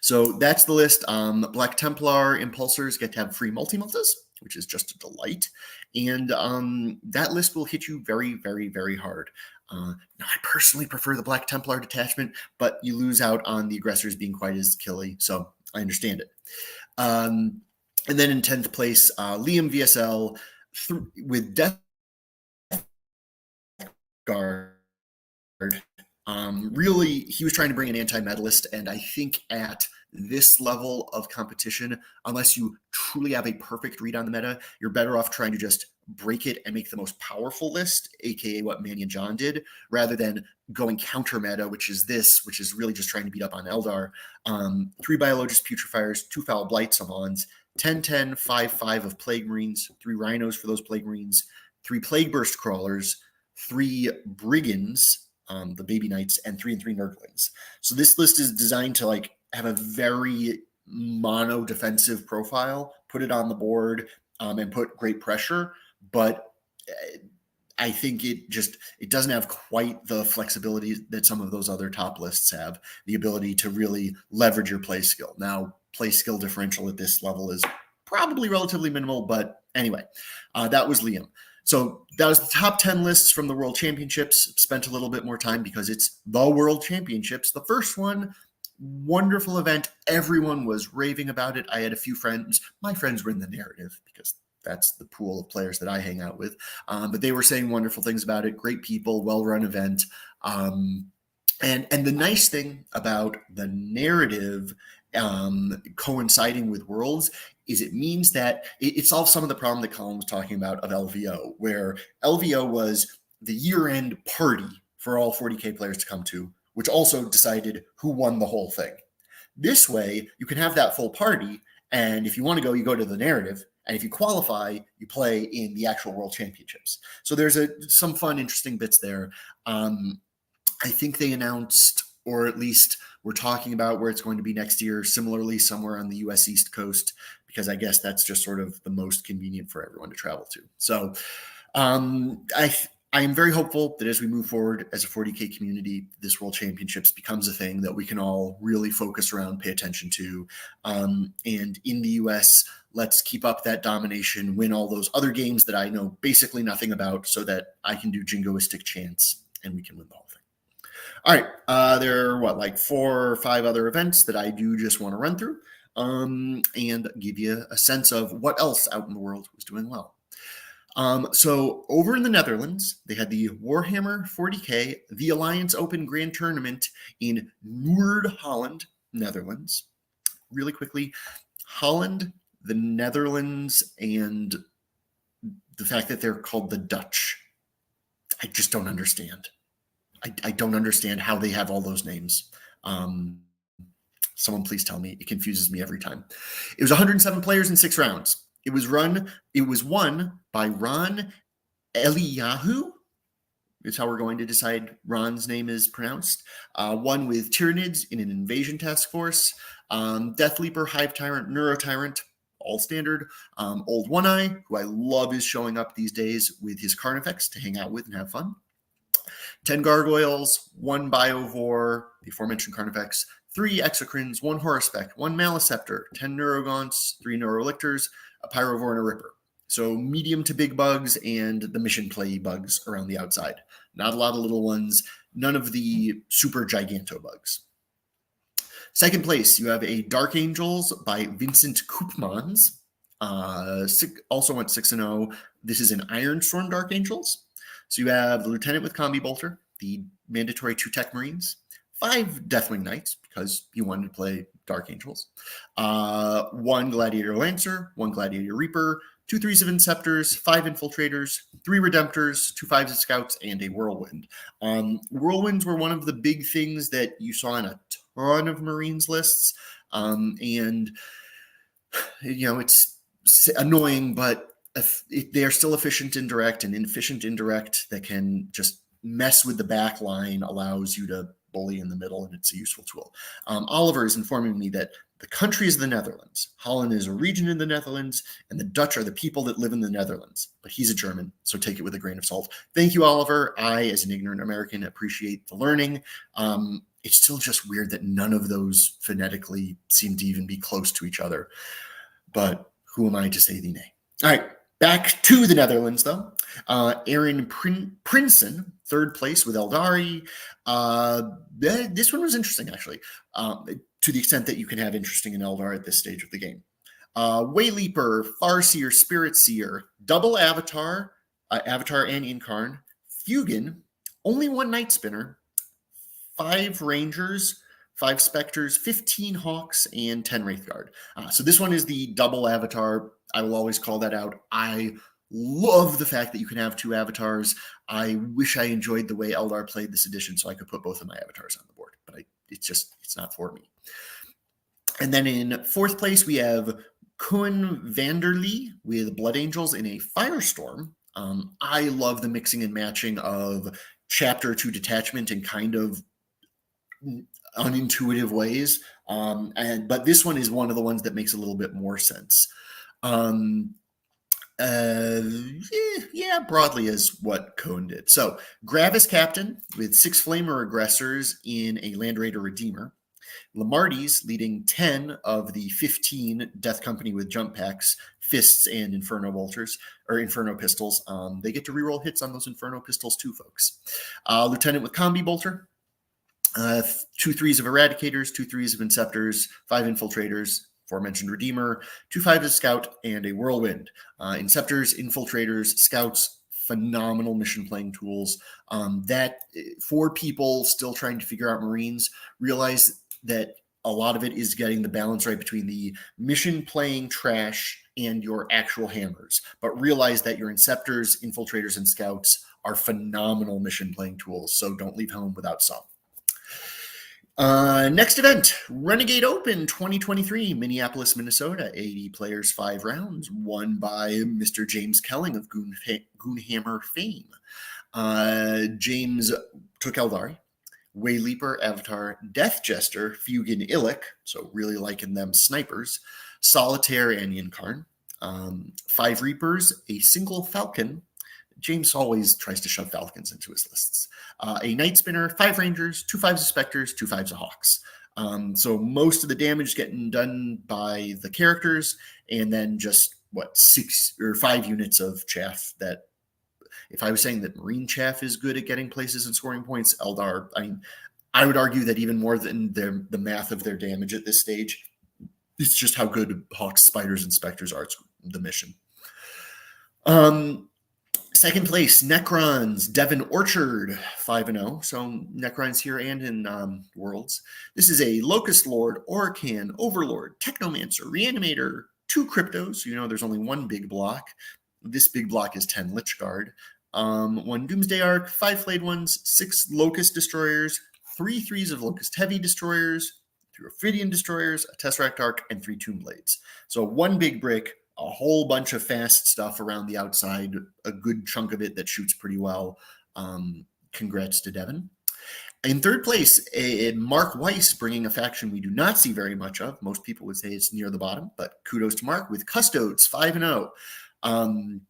So that's the list. Black Templar Impulsors get to have free multi-multis, which is just a delight. And that list will hit you very, very, very hard. Now, I personally prefer the Black Templar detachment, but you lose out on the aggressors being quite as killy, so I understand it. And then in 10th place, Liam VSL with Death Guard. Really, he was trying to bring an anti-medalist, and I think at this level of competition, unless you truly have a perfect read on the meta, you're better off trying to just break it and make the most powerful list, aka what Manny and John did, rather than going counter meta, which is really just trying to beat up on Eldar. 3 Biologus Putrefiers, 2 Foul Blight Savants, 10-10, 5-5 of Plague Marines, 3 Rhinos for those Plague Marines, 3 Plague Burst Crawlers, 3 Brigands, the Baby Knights, and 3 Nurglings. So this list is designed to have a very mono defensive profile, put it on the board, and put great pressure. But I think it doesn't have quite the flexibility that some of those other top lists have, the ability to really leverage your play skill. Now, play skill differential at this level is probably relatively minimal, but anyway, that was Liam. So that was the top 10 lists from the World Championships. Spent a little bit more time because it's the World Championships. The first one, wonderful event. Everyone was raving about it. I had a few friends. My friends were in the narrative because that's the pool of players that I hang out with. But they were saying wonderful things about it. Great people, well-run event. And the nice thing about the narrative coinciding with Worlds is it means that it solves some of the problem that Colin was talking about of LVO, where LVO was the year-end party for all 40K players to come to, which also decided who won the whole thing. This way, you can have that full party, and if you want to go, you go to the narrative, and if you qualify, you play in the actual World Championships. So there's some fun, interesting bits there. I think they announced, or at least we're talking about where it's going to be next year, similarly somewhere on the US East Coast, because I guess that's just sort of the most convenient for everyone to travel to. So I am very hopeful that as we move forward as a 40K community, this World Championships becomes a thing that we can all really focus around, pay attention to. And in the US, let's keep up that domination, win all those other games that I know basically nothing about so that I can do jingoistic chants and we can win the whole thing. All right, there are like 4 or 5 other events that I do just want to run through and give you a sense of what else out in the world was doing well. So over in the Netherlands, they had the Warhammer 40K, the Alliance Open Grand Tournament in Noord-Holland, Netherlands. Really quickly, Holland, the Netherlands, and the fact that they're called the Dutch, I just don't understand. I don't understand how they have all those names. Someone please tell me. It confuses me every time. It was 107 players in 6 rounds. It was won by Ron Eliyahu. It's how we're going to decide Ron's name is pronounced. Won with Tyranids in an invasion task force. Death Leaper, Hive Tyrant, Neuro Tyrant, all standard. Old One Eye, who I love is showing up these days with his Carnifex to hang out with and have fun. 10 Gargoyles, 1 Biovore, the aforementioned Carnifex, 3 Exocrines, 1 Horospect, 1 Maliceptor, 10 Neurogaunts, 3 Neurolictors, a Pyrovore, and a Ripper. So medium to big bugs and the mission play bugs around the outside. Not a lot of little ones, none of the super giganto bugs. Second place, you have a Dark Angels by Vincent Koopmans. Also went 6-0. This is an Ironstorm Dark Angels. So you have the Lieutenant with Combi Bolter, the mandatory 2 Tech Marines, 5 Deathwing Knights, because you wanted to play Dark Angels, 1 Gladiator Lancer, 1 Gladiator Reaper, 2 3s of Inceptors, 5 Infiltrators, 3 Redemptors, 2 5s of Scouts, and a Whirlwind. Whirlwinds were one of the big things that you saw in a ton of Marines lists, and, you know, it's annoying, but they are still efficient indirect, and inefficient indirect that can just mess with the back line allows you to bully in the middle, and it's a useful tool. Oliver is informing me that the country is the Netherlands. Holland is a region in the Netherlands, and the Dutch are the people that live in the Netherlands. But he's a German, so take it with a grain of salt. Thank you, Oliver. I, as an ignorant American, appreciate the learning. It's still just weird that none of those phonetically seem to even be close to each other. But who am I to say the nay? All right. Back to the Netherlands, though. Aaron Prinsen, 3rd place with Eldari. This one was interesting, actually, to the extent that you can have interesting in Eldar at this stage of the game. Wayleaper, Farseer, Spirit Seer, double Avatar, Avatar and Incarn, Fugan, only 1 Night Spinner, 5 Rangers, 5 Spectres, 15 Hawks, and 10 Wraithguard. So this one is the double Avatar. I will always call that out. I love the fact that you can have 2 avatars. I wish I enjoyed the way Eldar played this edition so I could put both of my avatars on the board, but it's not for me. And then in 4th place, we have Koen Vanderlee with Blood Angels in a Firestorm. I love the mixing and matching of chapter to detachment in kind of unintuitive ways. But this one is one of the ones that makes a little bit more sense. Broadly as what Cohn did. So Gravis Captain with 6 Flamer Aggressors in a Land Raider Redeemer. Lamarty's leading 10 of the 15 Death Company with jump packs, Fists and Inferno Bolters, or Inferno Pistols. They get to reroll hits on those Inferno Pistols too, folks. Lieutenant with Combi Bolter. 2 3s of Eradicators, 2 3s of Inceptors, 5 Infiltrators, aforementioned Redeemer, 2 5s of Scout, and a Whirlwind. Inceptors, Infiltrators, Scouts, phenomenal mission playing tools. That for people still trying to figure out Marines, realize that a lot of it is getting the balance right between the mission playing trash and your actual hammers. But realize that your Inceptors, Infiltrators, and Scouts are phenomenal mission playing tools. So don't leave home without some. Next event, Renegade Open 2023, Minneapolis, Minnesota. 80 players, 5 rounds, won by Mr. James Kelling of Goonhammer fame. James took Eldari, Wayleaper, Avatar, Death Jester, Fugin, Illic, so really liking them snipers, Solitaire, and Yinkarn, 5 Reapers, a single Falcon. James always tries to shove Falcons into his lists. A Night Spinner, 5 Rangers, 2 5s of Spectres, 2 5s of Hawks. So most of the damage getting done by the characters, and then just 6 or 5 units of chaff. That if I was saying that Marine chaff is good at getting places and scoring points, Eldar, I would argue that even more than the math of their damage at this stage, it's just how good Hawks, Spiders, and Spectres are. It's the mission. Second place, Necrons, Devin Orchard, 5-0. So Necrons here and in Worlds. This is a Locust Lord, Oracan, Overlord, Technomancer, Reanimator, 2 Cryptos. You know there's only 1 big block. This big block is 10 Lich Guard. 1 Doomsday Arc, 5 Flayed Ones, 6 Locust Destroyers, 3 3s of Locust Heavy Destroyers, 3 Ophidian Destroyers, a Tesseract Arc, and 3 Tomb Blades. So 1 big brick, a whole bunch of fast stuff around the outside, a good chunk of it that shoots pretty well. Congrats to Devin. In third place, Mark Weiss, bringing a faction we do not see very much of. Most people would say it's near the bottom, but kudos to Mark with Custodes, 5-0. An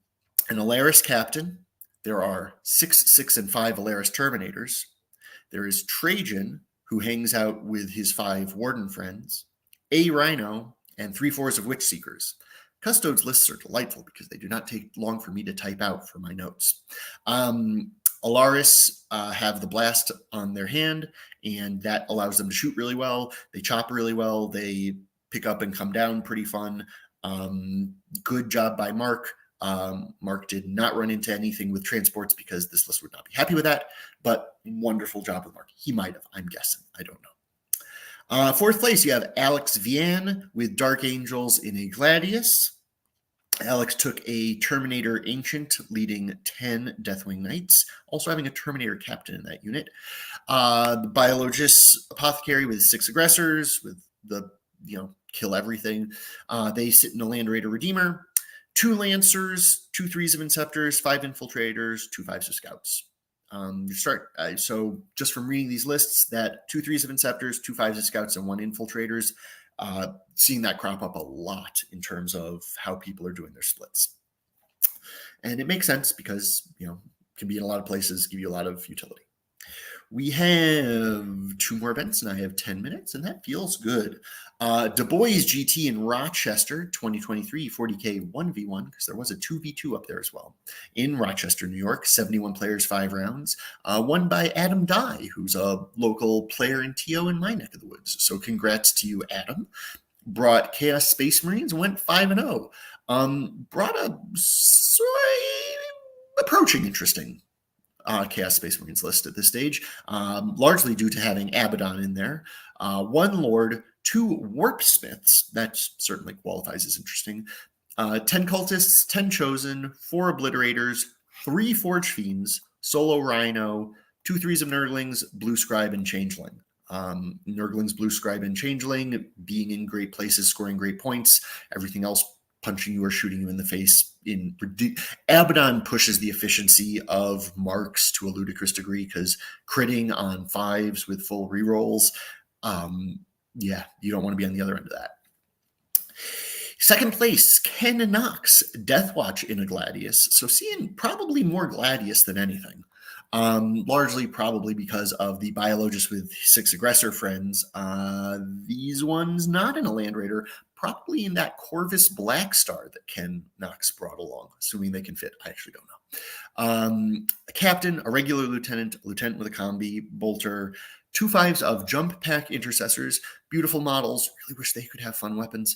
Alaris Captain. There are 6, 6, and 5 Alaris Terminators. There is Trajan, who hangs out with his 5 Warden friends, a Rhino, and 3 4s of Witch Seekers. Custodes lists are delightful because they do not take long for me to type out for my notes. Alaris have the blast on their hand, and that allows them to shoot really well. They chop really well. They pick up and come down pretty fun. Good job by Mark. Mark did not run into anything with transports because this list would not be happy with that, but wonderful job with Mark. He might have, I'm guessing. I don't know. Fourth place, you have Alex Vian with Dark Angels in a Gladius. Alex took a Terminator Ancient, leading 10 Deathwing Knights, also having a Terminator Captain in that unit. The Biologist Apothecary with 6 Aggressors, with the, kill everything. They sit in a Land Raider Redeemer, 2 Lancers, 2 3s of Inceptors, 5 Infiltrators, 2 5s of Scouts. So just from reading these lists, that 2 3s of Inceptors, 2 5s of Scouts, and 1 Infiltrators, seeing that crop up a lot in terms of how people are doing their splits. And it makes sense because, can be in a lot of places, give you a lot of utility. We have 2 more events, and I have 10 minutes, and that feels good. Du Bois GT in Rochester, 2023, 40K 1v1, because there was a 2v2 up there as well. In Rochester, New York, 71 players, 5 rounds. Won by Adam Dye, who's a local player in TO in my neck of the woods. So congrats to you, Adam. Brought Chaos Space Marines, went 5-0. Brought a approaching interesting Chaos Space Marines list at this stage, largely due to having Abaddon in there. 1 Lord, 2 Warp Smiths, that certainly qualifies as interesting. 10 Cultists, 10 Chosen, 4 Obliterators, 3 Forge Fiends, Solo Rhino, 2 3s of Nurglings, Blue Scribe, and Changeling. Nurglings, Blue Scribe, and Changeling being in great places, scoring great points. Everything else punching you or shooting you in the face. Abaddon pushes the efficiency of Marks to a ludicrous degree because critting on 5s with full rerolls, you don't want to be on the other end of that. Second place, Ken Knox, Deathwatch in a Gladius. So seeing probably more Gladius than anything. largely probably because of the biologist with 6 aggressor friends. These ones not in a Land Raider, probably in that Corvus Black Star that Ken Knox brought along, assuming they can fit. I actually don't know. A captain, a regular lieutenant, a lieutenant with a combi, bolter, 2 5s of jump pack intercessors, beautiful models. Really wish they could have fun weapons.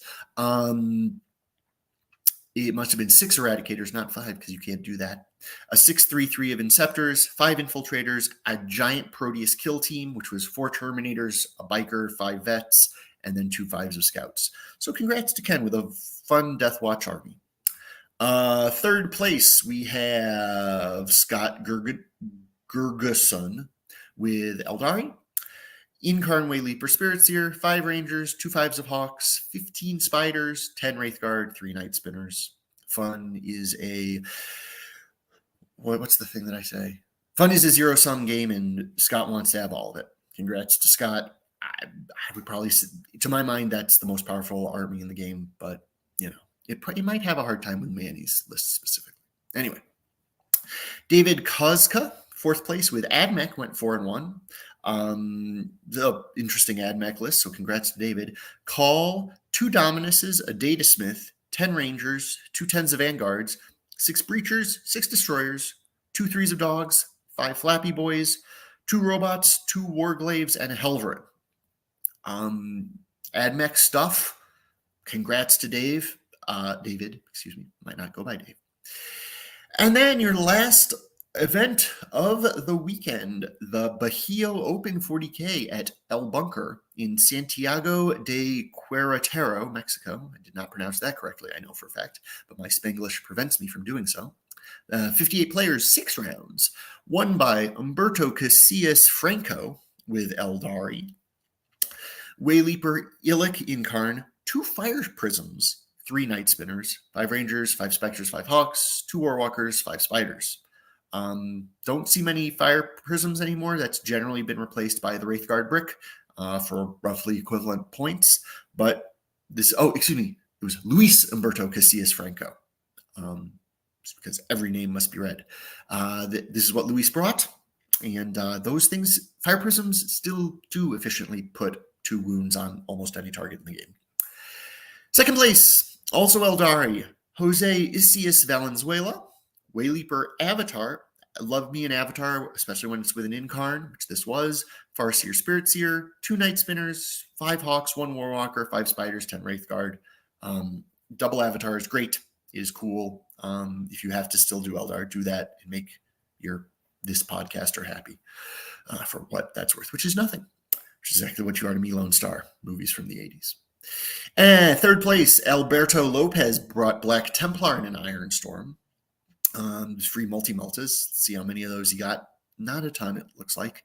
It must have been 6 eradicators, not 5, because you can't do that. A 6-3-3 of Inceptors, 5 Infiltrators, a giant Proteus kill team, which was 4 Terminators, a Biker, 5 Vets, and then 2 5s of Scouts. So congrats to Ken with a fun Death Watch army. Third place, we have Scott Gergeson with Eldari. Incarn Wayleaper Spirit Seer, 5 Rangers, 2 5s of Hawks, 15 Spiders, 10 Wraithguard, 3 Night Spinners. Fun is a... What's the thing that I say? Fun is a zero-sum game, and Scott wants to have all of it. Congrats to Scott. I would probably... To my mind, that's the most powerful army in the game, but, you know, it might have a hard time with Manny's list specifically. Anyway. David Kozka, 4th place with AdMech, went 4-1. The interesting AdMech list, so congrats to David. Call, 2 Dominuses, a Data Smith, 10 Rangers, 2 10s of Vanguards, 6 Breachers, 6 Destroyers, 2 3s of Dogs, 5 Flappy Boys, 2 Robots, 2 Warglaves, and a Helverin. AdMech stuff. Congrats to David, excuse me, might not go by Dave. And then your last event of the weekend, the Bajío Open 40K at El Bunker in Santiago de Querétaro, Mexico. I did not pronounce that correctly, I know for a fact, but my Spanglish prevents me from doing so. 58 players, 6 rounds, won by Humberto Casillas Franco with Eldari. Wayleaper Illic Incarn, 2 Fire Prisms, 3 Night Spinners, 5 Rangers, 5 Spectres, 5 Hawks, 2 Warwalkers, 5 Spiders. Don't see many Fire Prisms anymore. That's generally been replaced by the Wraithguard Brick for roughly equivalent points. But this, it was Luis Humberto Casillas Franco. Because every name must be read. This is what Luis brought. And those things, Fire Prisms still do efficiently put 2 wounds on almost any target in the game. Second place, also Eldari, Jose Isias Valenzuela, Wayleaper Avatar. I love me an Avatar, especially when it's with an Incarn, which this was. Farseer Spirit Seer, 2 Night Spinners, 5 Hawks, 1 Warwalker, 5 Spiders, 10 Wraithguard. Double Avatar is great. It is cool. If you have to still do Eldar, do that and make this podcaster happy for what that's worth, which is nothing. Which is exactly what you are to me, Lone Star, movies from the 80s. And third place, Alberto Lopez brought Black Templar in an Iron Storm. Free multi-multas. See how many of those he got. Not a ton, it looks like.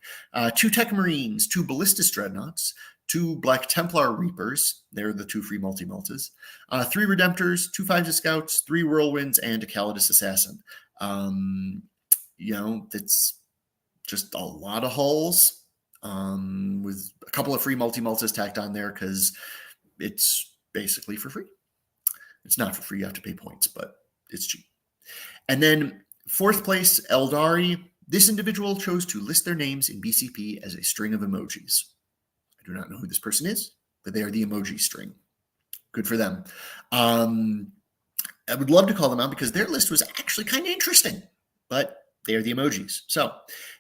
2 Tech Marines, 2 Ballistus Dreadnoughts, 2 Black Templar Reapers. They're the 2 free multi-multas. 3 Redemptors, 2 5s of Scouts, 3 Whirlwinds, and a Calidus Assassin. That's just a lot of hulls with a couple of free multi-multas tacked on there because it's basically for free. It's not for free. You have to pay points, but it's cheap. And then 4th place, Eldari. This individual chose to list their names in BCP as a string of emojis. I do not know who this person is, but they are the emoji string. Good for them. I would love to call them out because their list was actually kind of interesting, but they are the emojis. So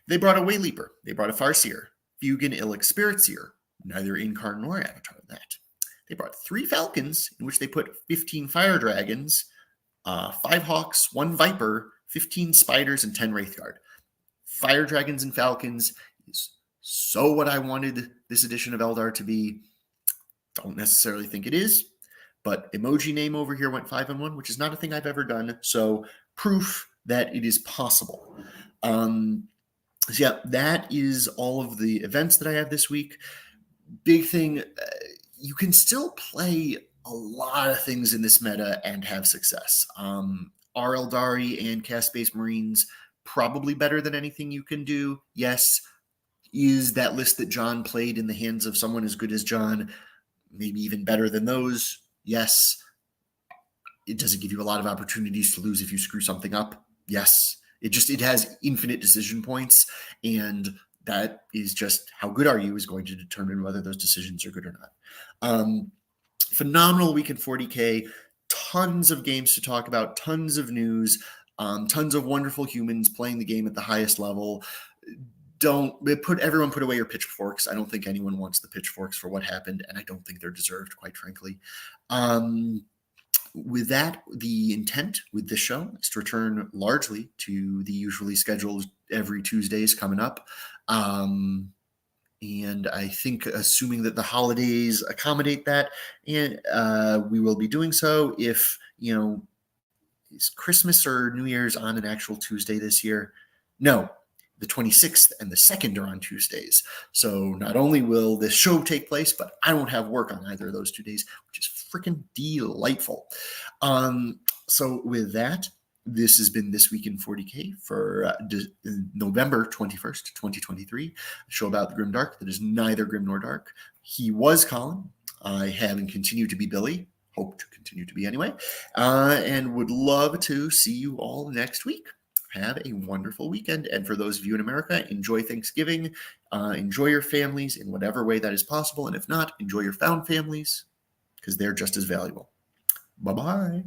they brought a Wayleaper. They brought a Farseer, Fugan Illic Spirit Seer, neither Incarn nor Avatar that. They brought 3 Falcons, in which they put 15 Fire Dragons, 5 Hawks, 1 Viper, 15 Spiders, and 10 Wraithguard. Fire Dragons and Falcons is so what I wanted this edition of Eldar to be. Don't necessarily think it is, but emoji name over here went 5-1, which is not a thing I've ever done. So proof that it is possible. That is all of the events that I have this week. Big thing, you can still play a lot of things in this meta and have success. Are Eldari and Cast Space Marines probably better than anything you can do? Yes. Is that list that John played in the hands of someone as good as John maybe even better than those? Yes. It doesn't give you a lot of opportunities to lose if you screw something up. Yes. It has infinite decision points, and that is just how good are you is going to determine whether those decisions are good or not. Phenomenal week in 40K. Tons of games to talk about, tons of news, tons of wonderful humans playing the game at the highest level. Everyone put away your pitchforks. I don't think anyone wants the pitchforks for what happened, and I don't think they're deserved, quite frankly. With that, the intent with this show is to return largely to the usually scheduled every Tuesdays coming up. And I think, assuming that the holidays accommodate that, and we will be doing so. If, is Christmas or New Year's on an actual Tuesday this year? No, the 26th and the 2nd are on Tuesdays. So not only will this show take place, but I won't have work on either of those 2 days, which is freaking delightful. So with that, this has been This Week in 40K for November 21st, 2023, a show about the Grimdark that is neither grim nor dark. He was Colin. I have and continue to be Billy. Hope to continue to be anyway. And would love to see you all next week. Have a wonderful weekend. And for those of you in America, enjoy Thanksgiving. Enjoy your families in whatever way that is possible. And if not, enjoy your found families because they're just as valuable. Bye-bye.